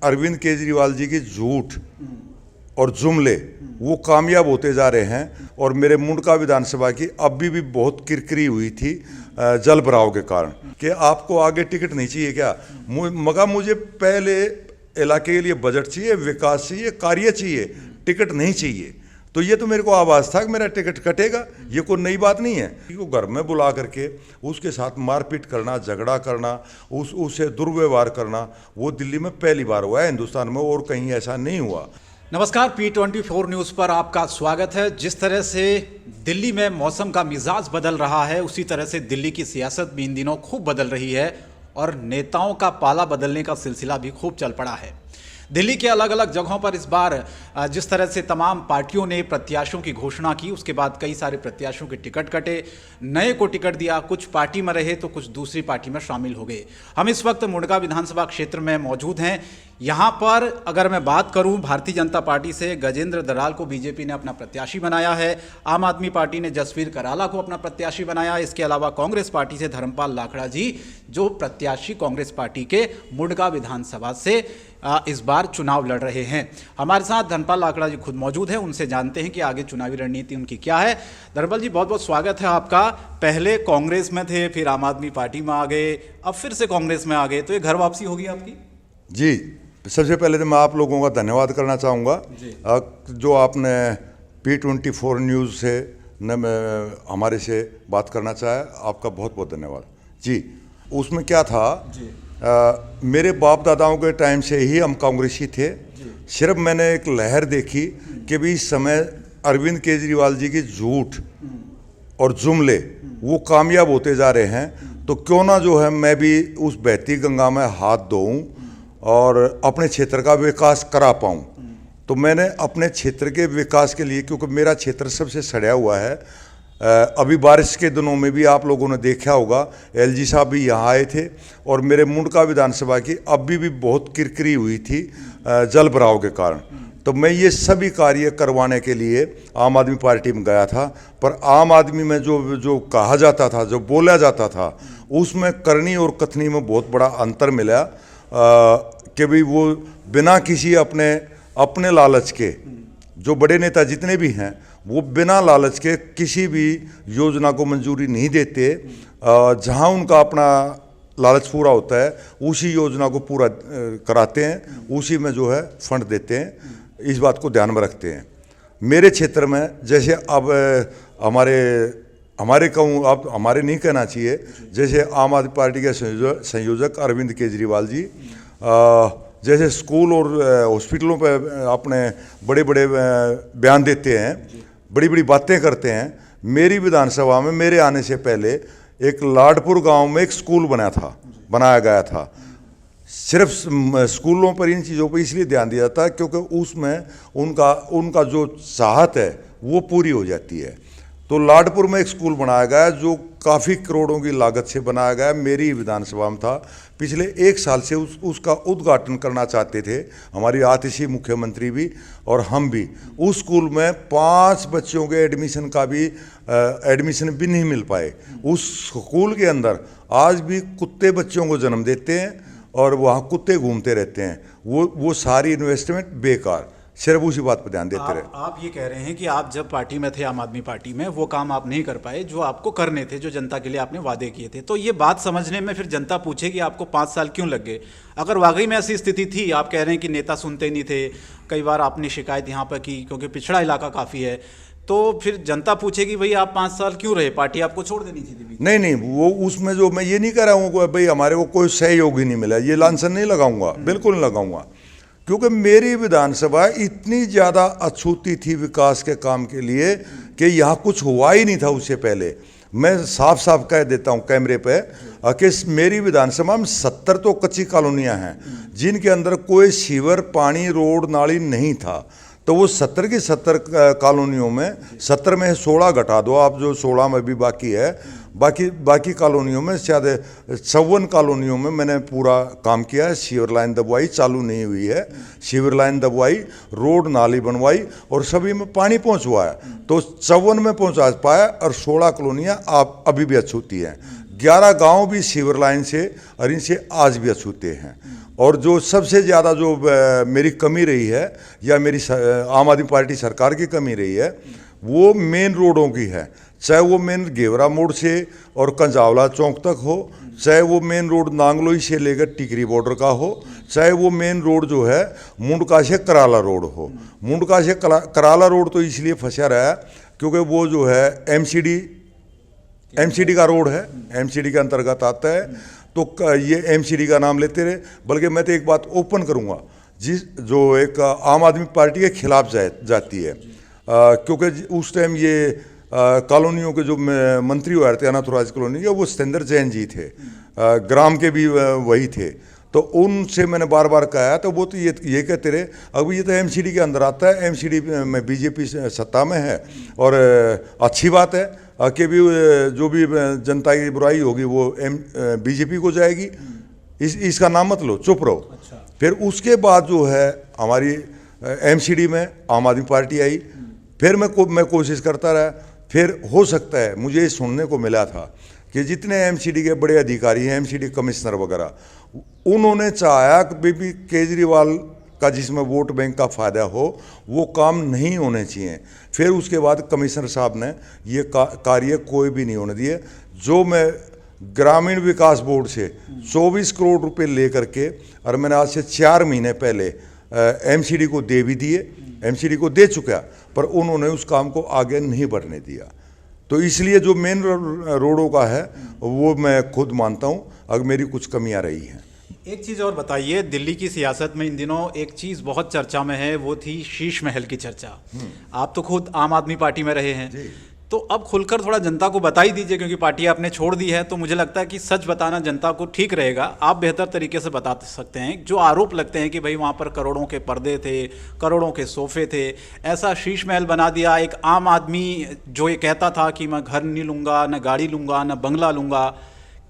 अरविंद केजरीवाल जी की झूठ और जुमले वो कामयाब होते जा रहे हैं। और मेरे मुंडका विधानसभा की अभी भी बहुत किरकिरी हुई थी जल भराव के कारण कि आपको आगे टिकट नहीं चाहिए क्या। मगर मुझे पहले इलाके के लिए बजट चाहिए, विकास चाहिए, कार्य चाहिए, टिकट नहीं चाहिए। तो ये तो मेरे को आवाज़ था कि मेरा टिकट कटेगा, ये कोई नई बात नहीं है। वो घर में बुला करके उसके साथ मारपीट करना, झगड़ा करना, उससे दुर्व्यवहार करना, वो दिल्ली में पहली बार हुआ है, हिंदुस्तान में और कहीं ऐसा नहीं हुआ। नमस्कार, P24 न्यूज़ पर आपका स्वागत है। जिस तरह से दिल्ली में मौसम का मिजाज बदल रहा है, उसी तरह से दिल्ली की सियासत भी इन दिनों खूब बदल रही है और नेताओं का पाला बदलने का सिलसिला भी खूब चल पड़ा है। दिल्ली के अलग अलग जगहों पर इस बार जिस तरह से तमाम पार्टियों ने प्रत्याशियों की घोषणा की, उसके बाद कई सारे प्रत्याशियों के टिकट कटे, नए को टिकट दिया, कुछ पार्टी में रहे तो कुछ दूसरी पार्टी में शामिल हो गए। हम इस वक्त मुंडका विधानसभा क्षेत्र में मौजूद हैं। यहाँ पर अगर मैं बात करूं, भारतीय जनता पार्टी से गजेंद्र दराल को बीजेपी ने अपना प्रत्याशी बनाया है, आम आदमी पार्टी ने जसवीर कराला को अपना प्रत्याशी बनाया। इसके अलावा कांग्रेस पार्टी से धर्मपाल लाखड़ा जी, जो प्रत्याशी कांग्रेस पार्टी के मुंडका विधानसभा से इस बार चुनाव लड़ रहे हैं। हमारे साथ धर्मपाल लाखड़ा जी खुद मौजूद हैं, उनसे जानते हैं कि आगे चुनावी रणनीति उनकी क्या है। धर्मपाल जी, बहुत बहुत स्वागत है आपका। पहले कांग्रेस में थे, फिर आम आदमी पार्टी में आ गए, अब फिर से कांग्रेस में आ गए, तो ये घर वापसी होगी आपकी? जी, सबसे पहले तो मैं आप लोगों का धन्यवाद करना चाहूँगा जो आपने P24 न्यूज़ से हमारे से बात करना चाहे, आपका बहुत बहुत धन्यवाद जी। उसमें क्या था, मेरे बाप दादाओं के टाइम से ही हम कांग्रेसी थे। सिर्फ मैंने एक लहर देखी कि भी इस समय अरविंद केजरीवाल जी की झूठ और जुमले वो कामयाब होते जा रहे हैं, तो क्यों ना जो है मैं भी उस बहती गंगा में हाथ धोऊं और अपने क्षेत्र का विकास करा पाऊं। तो मैंने अपने क्षेत्र के विकास के लिए, क्योंकि मेरा क्षेत्र सबसे सड़या हुआ है, अभी बारिश के दिनों में भी आप लोगों ने देखा होगा, LG साहब भी यहाँ आए थे और मेरे मुंडका विधानसभा की अभी भी बहुत किरकिरी हुई थी जल भराव के कारण। तो मैं ये सभी कार्य करवाने के लिए आम आदमी पार्टी में गया था। पर आम आदमी में जो कहा जाता था, जो बोला जाता था, उसमें करनी और कथनी में बहुत बड़ा अंतर मिला कि भाई वो बिना किसी अपने लालच के, जो बड़े नेता जितने भी हैं वो बिना लालच के किसी भी योजना को मंजूरी नहीं देते। जहां उनका अपना लालच पूरा होता है उसी योजना को पूरा कराते हैं, उसी में जो है फंड देते हैं। इस बात को ध्यान में रखते हैं। मेरे क्षेत्र में जैसे अब हमारे कहूँ, अब हमारे नहीं कहना चाहिए, जैसे आम आदमी पार्टी के संयोजक अरविंद केजरीवाल जी जैसे स्कूल और हॉस्पिटलों पर अपने बड़े बड़े बयान देते हैं, बड़ी बड़ी बातें करते हैं। मेरी विधानसभा में मेरे आने से पहले एक लाडपुर गांव में एक स्कूल बनाया गया था। सिर्फ स्कूलों पर इन चीज़ों पर इसलिए ध्यान दिया जाता है क्योंकि उसमें उनका जो चाहत है वो पूरी हो जाती है। तो लाडपुर में एक स्कूल बनाया गया जो काफ़ी करोड़ों की लागत से बनाया गया, मेरी विधानसभा में था। पिछले 1 साल से उसका उद्घाटन करना चाहते थे हमारी आतिशी मुख्यमंत्री भी और हम भी। उस स्कूल में 5 बच्चों के एडमिशन भी नहीं मिल पाए। उस स्कूल के अंदर आज भी कुत्ते बच्चों को जन्म देते हैं और वहाँ कुत्ते घूमते रहते हैं। वो सारी इन्वेस्टमेंट बेकार, सिर्फ उसी बात पर ध्यान देते रहे। आप ये कह रहे हैं कि आप जब पार्टी में थे, आम आदमी पार्टी में, वो काम आप नहीं कर पाए जो आपको करने थे, जो जनता के लिए आपने वादे किए थे। तो ये बात समझने में फिर जनता पूछेगी आपको 5 साल क्यों लग गए? अगर वाकई में ऐसी स्थिति थी, आप कह रहे हैं कि नेता सुनते नहीं थे, कई बार आपने शिकायत यहाँ पर की क्योंकि पिछड़ा इलाका काफ़ी है, तो फिर जनता पूछेगी भाई आप 5 साल क्यों रहे, पार्टी आपको छोड़ देनी थी? नहीं, वो उसमें जो मैं ये नहीं कह रहा हूँ भाई हमारे को कोई सहयोग ही नहीं मिला, ये लांछन नहीं लगाऊंगा, बिल्कुल नहीं लगाऊंगा। क्योंकि मेरी विधानसभा इतनी ज़्यादा अछूती थी विकास के काम के लिए कि यहाँ कुछ हुआ ही नहीं था। उससे पहले मैं साफ साफ कह देता हूँ कैमरे पे कि मेरी विधानसभा में 70 तो कच्ची कॉलोनियाँ हैं जिनके अंदर कोई सीवर, पानी, रोड, नाली नहीं था। तो वो 70 की 70 कॉलोनियों में 70 में 16 घटा दो आप, जो 16 में भी बाकी है, बाकी कॉलोनियों में शायद 54 कॉलोनियों में मैंने पूरा काम किया है। सीवर लाइन दबवाई, चालू नहीं हुई है, सीवर लाइन दबवाई, रोड नाली बनवाई और सभी में पानी पहुंचवाया। तो 54 में पहुंचा पाया और 16 कॉलोनियाँ आप अभी भी अछूती हैं। 11 गांव भी सीवर लाइन से और इनसे आज भी अछूते हैं। और जो सबसे ज़्यादा जो मेरी कमी रही है या मेरी आम आदमी पार्टी सरकार की कमी रही है वो मेन रोडों की है, चाहे वो मेन गेवरा मोड़ से और कंजावला चौक तक हो, चाहे वो मेन रोड नांगलोई से लेकर टिकरी बॉर्डर का हो, चाहे वो मेन रोड जो है मुंडका से कराला रोड हो। मुंडका से कराला रोड तो इसलिए फंसा रहा है क्योंकि वो जो है एमसीडी का रोड है, एमसीडी के अंतर्गत आता है, तो ये एमसीडी का नाम लेते रहे। बल्कि मैं तो एक बात ओपन करूंगा, जो एक आम आदमी पार्टी के खिलाफ जाती है, क्योंकि उस टाइम ये कॉलोनियों के जो मंत्री हुए थे अनाथराज कॉलोनी के, वो सतेंद्र जैन जी थे, ग्राम के भी वही थे। तो उनसे मैंने बार बार कहा, तो वो तो ये कहते रहे अब ये तो एमसीडी के अंदर आता है, एमसीडी में बीजेपी सत्ता में है और अच्छी बात है कि भी जो भी जनता की बुराई होगी वो बीजेपी को जाएगी, इसका नाम मत लो, चुप रहो। अच्छा। फिर उसके बाद जो है हमारी एमसीडी में आम आदमी पार्टी आई, फिर मैं कोशिश करता रहा। फिर हो सकता है मुझे सुनने को मिला था कि जितने एमसीडी के बड़े अधिकारी हैं, एमसीडी कमिश्नर वगैरह, उन्होंने चाहा कि बेबी केजरीवाल का जिसमें वोट बैंक का फ़ायदा हो वो काम नहीं होने चाहिए। फिर उसके बाद कमिश्नर साहब ने ये कार्य कोई भी नहीं होने दिए। जो मैं ग्रामीण विकास बोर्ड से 24 करोड़ रुपए लेकर के, और मैंने आज से 4 महीने पहले एमसीडी को दे भी दिए, एमसीडी को दे चुका, पर उन्होंने उस काम को आगे नहीं बढ़ने दिया। तो इसलिए जो मेन रोडों का है वो मैं खुद मानता हूँ अगर मेरी कुछ कमियाँ रही हैं। एक चीज़ और बताइए, दिल्ली की सियासत में इन दिनों एक चीज़ बहुत चर्चा में है, वो थी शीश महल की चर्चा। आप तो खुद आम आदमी पार्टी में रहे हैं, तो अब खुलकर थोड़ा जनता को बता ही दीजिए, क्योंकि पार्टी आपने छोड़ दी है, तो मुझे लगता है कि सच बताना जनता को ठीक रहेगा। आप बेहतर तरीके से बता सकते हैं। जो आरोप लगते हैं कि भाई वहाँ पर करोड़ों के पर्दे थे, करोड़ों के सोफे थे, ऐसा शीश महल बना दिया। एक आम आदमी जो ये कहता था कि मैं घर नहीं लूँगा, न गाड़ी लूँगा, न बंगला लूँगा,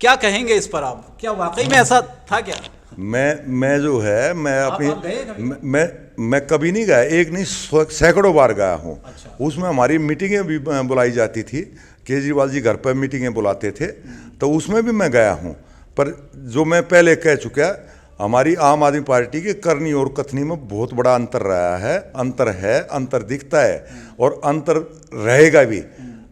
क्या कहेंगे इस पर आप? क्या वाकई में ऐसा था क्या? मैं जो है मैं अपनी मैं कभी नहीं गया, एक नहीं सैकड़ों बार गया हूँ। अच्छा। उसमें हमारी मीटिंगें भी बुलाई जाती थी, केजरीवाल जी घर पर मीटिंगें बुलाते थे, तो उसमें भी मैं गया हूँ। पर जो मैं पहले कह चुका, हमारी आम आदमी पार्टी के करनी और कथनी में बहुत बड़ा अंतर रहा है, अंतर दिखता है और अंतर रहेगा भी,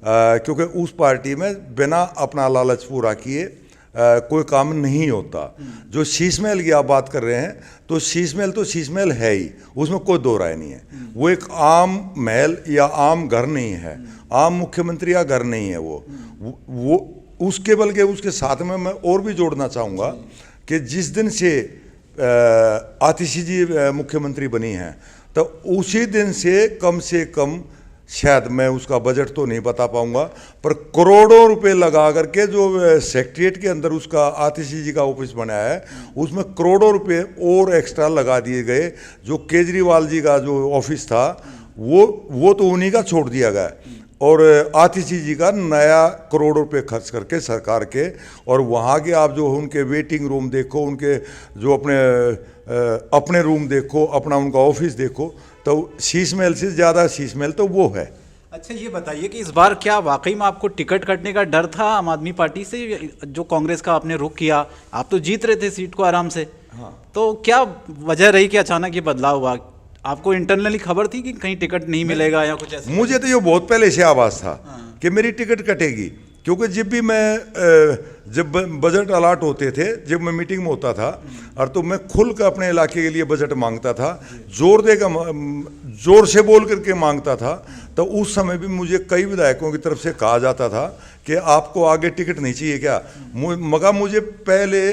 क्योंकि उस पार्टी में बिना अपना लालच पूरा किए कोई काम नहीं होता। जो शीश महल की आप बात कर रहे हैं, तो शीश महल है ही, उसमें कोई दो राय नहीं है। वो एक आम महल या आम घर नहीं है, आम मुख्यमंत्री या घर नहीं है। वो उसके बल्कि उसके साथ में मैं और भी जोड़ना चाहूँगा कि जिस दिन से आतिशी जी मुख्यमंत्री बनी हैं, तो उसी दिन से कम शायद मैं उसका बजट तो नहीं बता पाऊंगा, पर करोड़ों रुपए लगा करके जो सेक्रेटरिएट के अंदर उसका आतिशी जी का ऑफिस बनाया है, उसमें करोड़ों रुपए और एक्स्ट्रा लगा दिए गए। जो केजरीवाल जी का जो ऑफिस था वो तो उन्हीं का छोड़ दिया गया, और आतिशी जी का नया करोड़ों रुपए खर्च करके सरकार के, और वहाँ के आप जो उनके वेटिंग रूम देखो, उनके जो अपने रूम देखो, अपना उनका ऑफिस देखो, तो शीश महल से ज़्यादा शीश महल तो वो है। अच्छा, ये बताइए कि इस बार क्या वाकई में आपको टिकट कटने का डर था आम आदमी पार्टी से, जो कांग्रेस का आपने रुख किया? आप तो जीत रहे थे सीट को आराम से। हाँ। तो क्या वजह रही कि अचानक ये बदलाव हुआ? आपको इंटरनली खबर थी कि कहीं टिकट नहीं मिलेगा या कुछ ऐसा? मुझे तो ये बहुत पहले से आवाज़ था। हाँ। कि मेरी टिकट कटेगी, क्योंकि जब बजट अलाट होते थे, जब मैं मीटिंग में होता था, और तो मैं खुल कर अपने इलाके के लिए बजट मांगता था, जोर से बोल करके मांगता था। तो उस समय भी मुझे कई विधायकों की तरफ से कहा जाता था कि आपको आगे टिकट नहीं चाहिए क्या? मगर मुझे पहले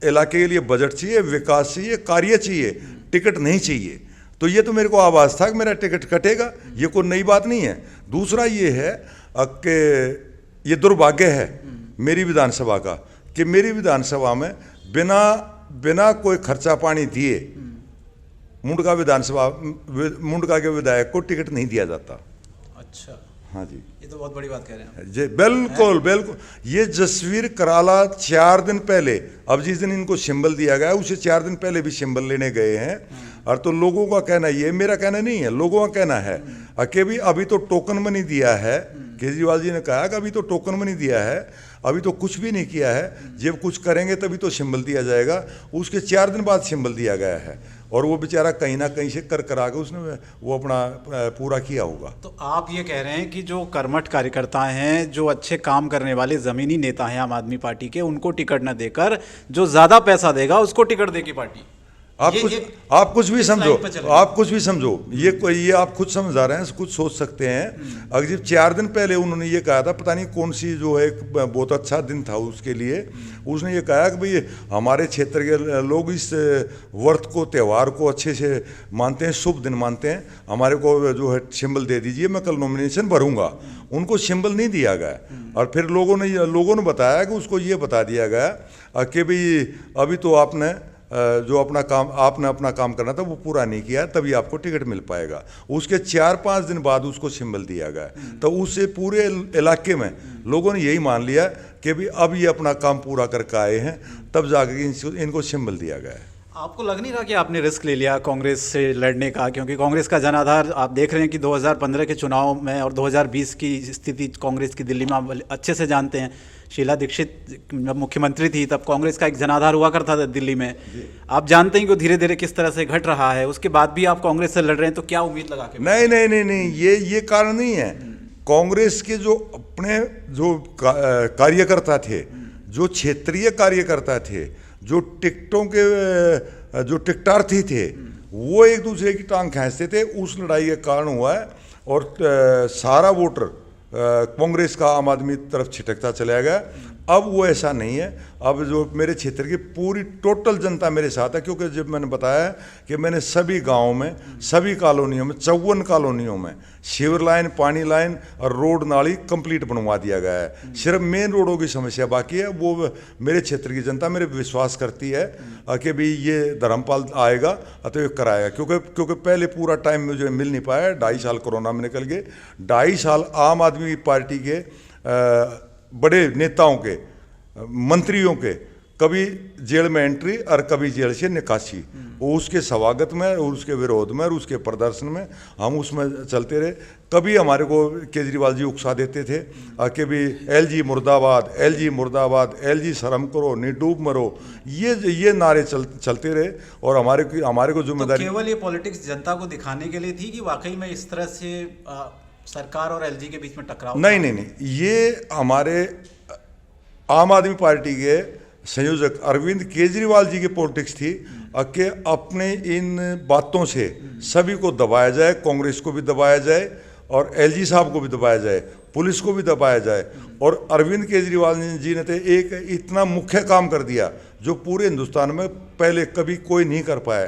इलाके के लिए बजट चाहिए, विकास चाहिए, कार्य चाहिए, टिकट नहीं चाहिए। तो ये तो मेरे को आवाज़ था कि मेरा टिकट कटेगा, ये कोई नई बात नहीं है। दूसरा ये है कि ये दुर्भाग्य है मेरी विधानसभा का कि मेरी विधानसभा में बिना कोई खर्चा पानी दिए मुंडका के विधायक को टिकट नहीं दिया जाता। अच्छा, हाँ जी, ये तो बहुत बड़ी बात कह रहे हैं जी। बिल्कुल। ये जसवीर कराला 4 दिन पहले, अब जिस दिन इनको सिंबल दिया गया उसे 4 दिन पहले भी सिंबल लेने गए हैं। और तो लोगों का कहना, ये मेरा कहना नहीं है, लोगों का कहना है कि भी अभी तो टोकन मनी दिया है, केजरीवाल जी ने कहा कि अभी तो टोकन मनी दिया है, अभी तो कुछ भी नहीं किया है। जब कुछ करेंगे तभी तो सिंबल दिया जाएगा। उसके 4 दिन बाद सिंबल दिया गया है और वो बेचारा कहीं ना कहीं से कर करा के उसने वो अपना पूरा किया होगा। तो आप ये कह रहे हैं कि जो कर्मठ कार्यकर्ता हैं, जो अच्छे काम करने वाले ज़मीनी नेता हैं आम आदमी पार्टी के, उनको टिकट न देकर जो ज़्यादा पैसा देगा उसको टिकट देगी पार्टी। आप कुछ भी समझो, आप कुछ भी समझो, ये आप खुद समझा रहे हैं, कुछ सोच सकते हैं। अगर जब 4 दिन पहले उन्होंने ये कहा था, पता नहीं कौन सी जो है एक बहुत अच्छा दिन था उसके लिए, उसने ये कहा कि भाई हमारे क्षेत्र के लोग इस व्रत को, त्यौहार को अच्छे से मानते हैं, शुभ दिन मानते हैं, हमारे को जो है सिंबल दे दीजिए, मैं कल नॉमिनेशन भरूंगा। उनको सिंबल नहीं दिया गया और फिर लोगों ने बताया कि उसको ये बता दिया गया कि भाई अभी तो आपने जो अपना काम करना था वो पूरा नहीं किया, तभी आपको टिकट मिल पाएगा। उसके 4-5 दिन बाद उसको सिंबल दिया गया। तो उससे पूरे इलाके में लोगों ने यही मान लिया कि भाई अब ये अपना काम पूरा करके आए हैं, तब जाकर इनको सिंबल दिया गया है। आपको लग नहीं रहा कि आपने रिस्क ले लिया कांग्रेस से लड़ने का? क्योंकि कांग्रेस का जनाधार आप देख रहे हैं कि 2015 के चुनाव में और 2020 की स्थिति कांग्रेस की दिल्ली में आप अच्छे से जानते हैं। शीला दीक्षित जब मुख्यमंत्री थी तब कांग्रेस का एक जनाधार हुआ करता था दिल्ली में। आप जानते हैं कि धीरे धीरे किस तरह से घट रहा है, उसके बाद भी आप कांग्रेस से लड़ रहे हैं, तो क्या उम्मीद लगा के? नहीं, ये कारण नहीं है। कांग्रेस के जो अपने जो कार्यकर्ता थे, जो क्षेत्रीय कार्यकर्ता थे, जो टिकटों के जो टिकटार्थी थे, वो एक दूसरे की टांग खींचते थे, उस लड़ाई के कारण हुआ है और सारा वोटर कांग्रेस का आम आदमी तरफ छिटकता चला गया। अब वो ऐसा नहीं है। अब जो मेरे क्षेत्र की पूरी टोटल जनता मेरे साथ है, क्योंकि जब मैंने बताया कि मैंने सभी गांवों में, सभी कॉलोनियों में, 54 कॉलोनियों में सीवर लाइन, पानी लाइन और रोड नाली कंप्लीट बनवा दिया गया है। सिर्फ मेन रोडों की समस्या बाकी है। वो मेरे क्षेत्र की जनता मेरे विश्वास करती है कि भाई ये धर्मपाल आएगा तो ये कराएगा, क्योंकि पहले पूरा टाइम मुझे मिल नहीं पाया। 2.5 साल कोरोना में निकल गए। 2.5 साल आम आदमी पार्टी के बड़े नेताओं के, मंत्रियों के कभी जेल में एंट्री और कभी जेल से निकासी, वो उसके स्वागत में और उसके विरोध में और उसके प्रदर्शन में हम उसमें चलते रहे। कभी हमारे को केजरीवाल जी उकसा देते थे कि भी एलजी मुर्दाबाद, एलजी मुर्दाबाद, एलजी शर्म करो, निडूब मरो, ये नारे चलते रहे और हमारे को जिम्मेदारी। तो केवल ये पॉलिटिक्स जनता को दिखाने के लिए थी कि वाकई में इस तरह से सरकार और एलजी के बीच में टकराव? नहीं, ये हमारे आम आदमी पार्टी के संयोजक अरविंद केजरीवाल जी की पॉलिटिक्स थी कि अपने इन बातों से सभी को दबाया जाए, कांग्रेस को भी दबाया जाए और एलजी साहब को भी दबाया जाए, पुलिस को भी दबाया जाए। और अरविंद केजरीवाल जी ने तो एक इतना मुख्य काम कर दिया जो पूरे हिंदुस्तान में पहले कभी कोई नहीं कर पाया।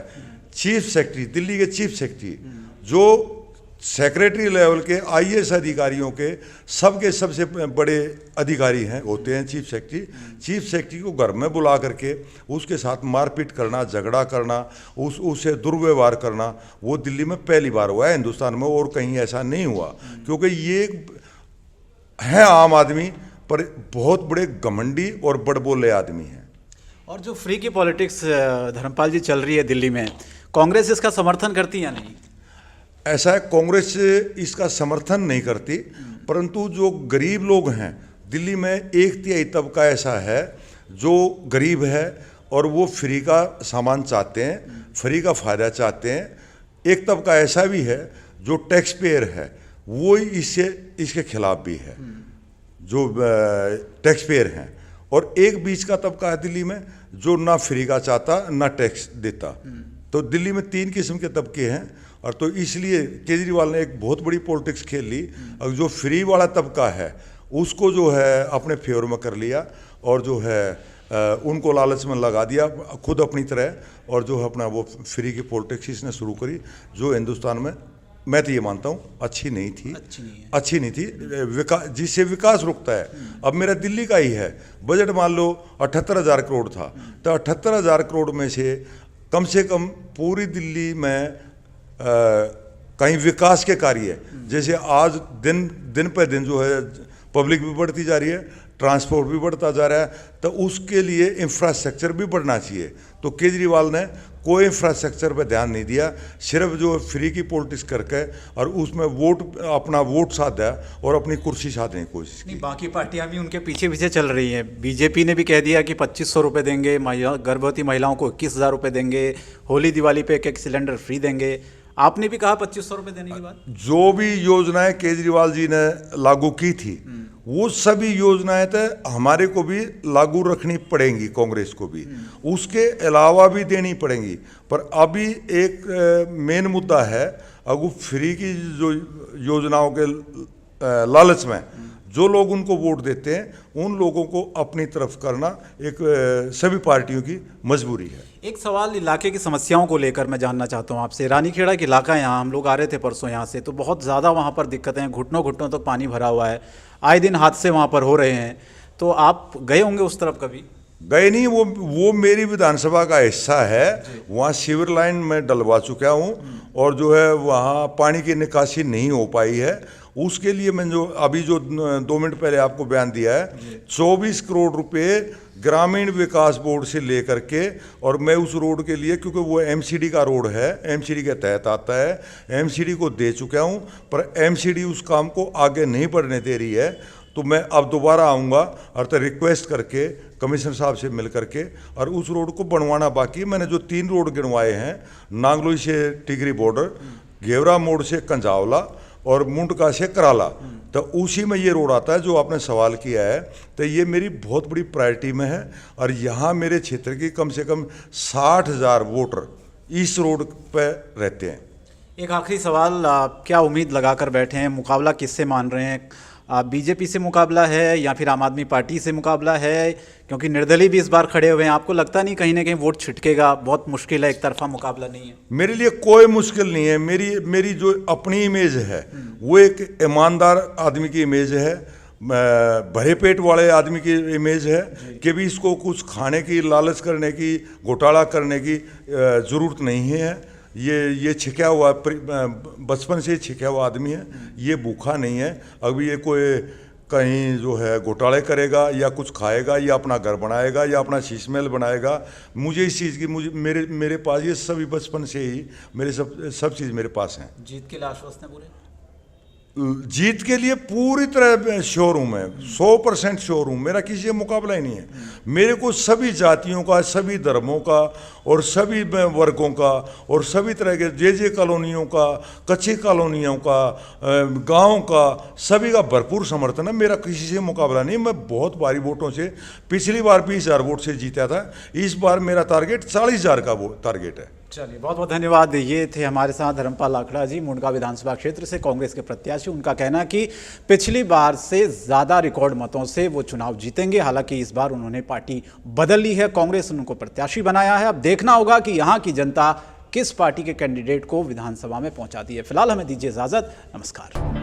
चीफ सेक्रेटरी, दिल्ली के चीफ सेक्रेटरी, जो सेक्रेटरी लेवल के आईएएस अधिकारियों के सबके सबसे बड़े अधिकारी हैं, होते हैं चीफ सेक्रेटरी। चीफ सेक्रेटरी को घर में बुला करके उसके साथ मारपीट करना, झगड़ा करना, उससे दुर्व्यवहार करना, वो दिल्ली में पहली बार हुआ है हिंदुस्तान में, और कहीं ऐसा नहीं हुआ। क्योंकि ये है आम आदमी पर बहुत बड़े घमंडी और बड़बोले आदमी हैं। और जो फ्री की पॉलिटिक्स धर्मपाल जी चल रही है दिल्ली में, कांग्रेस इसका समर्थन करती है या नहीं? ऐसा है, कांग्रेस इसका समर्थन नहीं करती, परंतु जो गरीब लोग हैं दिल्ली में, 1/3 तबका ऐसा है जो गरीब है और वो फ्री का सामान चाहते हैं, फ्री का फ़ायदा चाहते हैं। एक तबका ऐसा भी है जो टैक्स पेयर है, वो इसके खिलाफ भी है, जो टैक्स पेयर हैं। और एक बीच का तबका है दिल्ली में जो ना फ्री का चाहता ना टैक्स देता। तो दिल्ली में 3 किस्म के तबके हैं। और तो इसलिए केजरीवाल ने एक बहुत बड़ी पॉलिटिक्स खेल ली और जो फ्री वाला तबका है उसको जो है अपने फेवर में कर लिया और जो है उनको लालच में लगा दिया खुद अपनी तरह, और जो है अपना वो फ्री की पॉलिटिक्स इसने शुरू करी, जो हिंदुस्तान में मैं तो ये मानता हूँ अच्छी नहीं थी, अच्छी नहीं थी। जिससे विकास रुकता है। अब मेरा दिल्ली का ही है, बजट मान लो 78,000 करोड़ था, तो 78,000 करोड़ में से कम पूरी दिल्ली में कहीं विकास के कार्य, जैसे आज दिन पे दिन जो है पब्लिक भी बढ़ती जा रही है, ट्रांसपोर्ट भी बढ़ता जा रहा है, तो उसके लिए इंफ्रास्ट्रक्चर भी बढ़ना चाहिए। तो केजरीवाल ने कोई इंफ्रास्ट्रक्चर पे ध्यान नहीं दिया, सिर्फ जो फ्री की पॉलिटिक्स करके और उसमें अपना वोट साधा और अपनी कुर्सी साधने की कोशिश की। नहीं, बाकी पार्टियां भी उनके पीछे पीछे चल रही हैं। बीजेपी ने भी कह दिया कि 2500 रुपये देंगे, गर्भवती महिलाओं को 21,000 रुपये देंगे, होली दिवाली पे एक सिलेंडर फ्री देंगे। आपने भी कहा 2500 रुपये देने की बात। जो भी योजनाएं केजरीवाल जी ने लागू की थी वो सभी योजनाएं तो हमारे को भी लागू रखनी पड़ेंगी, कांग्रेस को भी उसके अलावा भी देनी पड़ेंगी। पर अभी एक मेन मुद्दा है, अगर फ्री की जो योजनाओं के लालच में जो लोग उनको वोट देते हैं उन लोगों को अपनी तरफ करना एक सभी पार्टियों की मजबूरी है। एक सवाल इलाके की समस्याओं को लेकर मैं जानना चाहता हूँ आपसे। रानीखेड़ा के इलाका, यहाँ हम लोग आ रहे थे परसों यहाँ से, तो बहुत ज़्यादा वहाँ पर दिक्कतें हैं, घुटनों घुटनों तक पानी भरा हुआ है, आए दिन हादसे वहाँ पर हो रहे हैं। तो आप गए होंगे उस तरफ कभी? गए नहीं, वो मेरी विधानसभा का हिस्सा है। वहाँ सीवर लाइन में डलवा चुका हूँ और जो है वहाँ पानी की निकासी नहीं हो पाई है। उसके लिए मैं जो अभी जो 2 मिनट पहले आपको बयान दिया है, 24 करोड़ रुपए ग्रामीण विकास बोर्ड से लेकर के, और मैं उस रोड के लिए, क्योंकि वो एमसीडी का रोड है, एमसीडी के तहत आता है, एमसीडी को दे चुका हूँ, पर एमसीडी उस काम को आगे नहीं बढ़ने दे रही है। तो मैं अब दोबारा आऊँगा और तो रिक्वेस्ट करके कमिश्नर साहब से मिल करके, और उस रोड को बनवाना बाकी है। मैंने जो 3 रोड गिनवाए हैं, नांगलोई से टिगरी बॉर्डर, घेवरा मोड़ से कंजावला और मुंडका से कराला, तो उसी में ये रोड आता है जो आपने सवाल किया है। तो ये मेरी बहुत बड़ी प्रायोरिटी में है और यहाँ मेरे क्षेत्र की कम से कम 60,000 वोटर इस रोड पर रहते हैं। एक आखिरी सवाल, क्या उम्मीद लगाकर बैठे हैं? मुकाबला किससे मान रहे हैं? बीजेपी से मुकाबला है या फिर आम आदमी पार्टी से मुकाबला है? क्योंकि निर्दलीय भी इस बार खड़े हुए हैं, आपको लगता नहीं कहीं ना कहीं वोट छिटकेगा? बहुत मुश्किल है, एक तरफा मुकाबला नहीं है। मेरे लिए कोई मुश्किल नहीं है। मेरी जो अपनी इमेज है वो एक ईमानदार आदमी की इमेज है, भरे पेट वाले आदमी की इमेज है कि भी इसको कुछ खाने की, लालच करने की, घोटाला करने की ज़रूरत नहीं है। ये छिका हुआ, बचपन से छिका हुआ आदमी है, ये भूखा नहीं है। अभी ये कोई कहीं जो है घोटाले करेगा या कुछ खाएगा या अपना घर बनाएगा या अपना शीश महल बनाएगा, मुझे इस चीज़ की, मेरे पास ये सभी बचपन से ही मेरे सब चीज़ मेरे पास हैं। जीत के लिए आश्वस्त है पूरे? जीत के लिए पूरी तरह श्योर हूँ मैं, 100% श्योर हूँ। मेरा किसी से मुकाबला ही नहीं है। मेरे को सभी जातियों का, सभी धर्मों का और सभी वर्गों का और सभी तरह के जे कॉलोनियों का, कच्ची कॉलोनियों का, गांव का, सभी का भरपूर समर्थन है। मेरा किसी से मुकाबला नहीं। मैं बहुत भारी वोटों से, पिछली बार 20,000 वोट से जीता था, इस बार मेरा टारगेट 40,000 का वो टारगेट है। चलिए, बहुत बहुत धन्यवाद। ये थे हमारे साथ धर्मपाल आखड़ा जी, मुंडका विधानसभा क्षेत्र से कांग्रेस के प्रत्याशी। उनका कहना कि पिछली बार से ज़्यादा रिकॉर्ड मतों से वो चुनाव जीतेंगे। हालांकि इस बार उन्होंने पार्टी बदल ली है, कांग्रेस ने उनको प्रत्याशी बनाया है। अब देखना होगा कि यहाँ की जनता किस पार्टी के कैंडिडेट को विधानसभा में पहुँचाती है। फिलहाल हमें दीजिए इजाज़त, नमस्कार।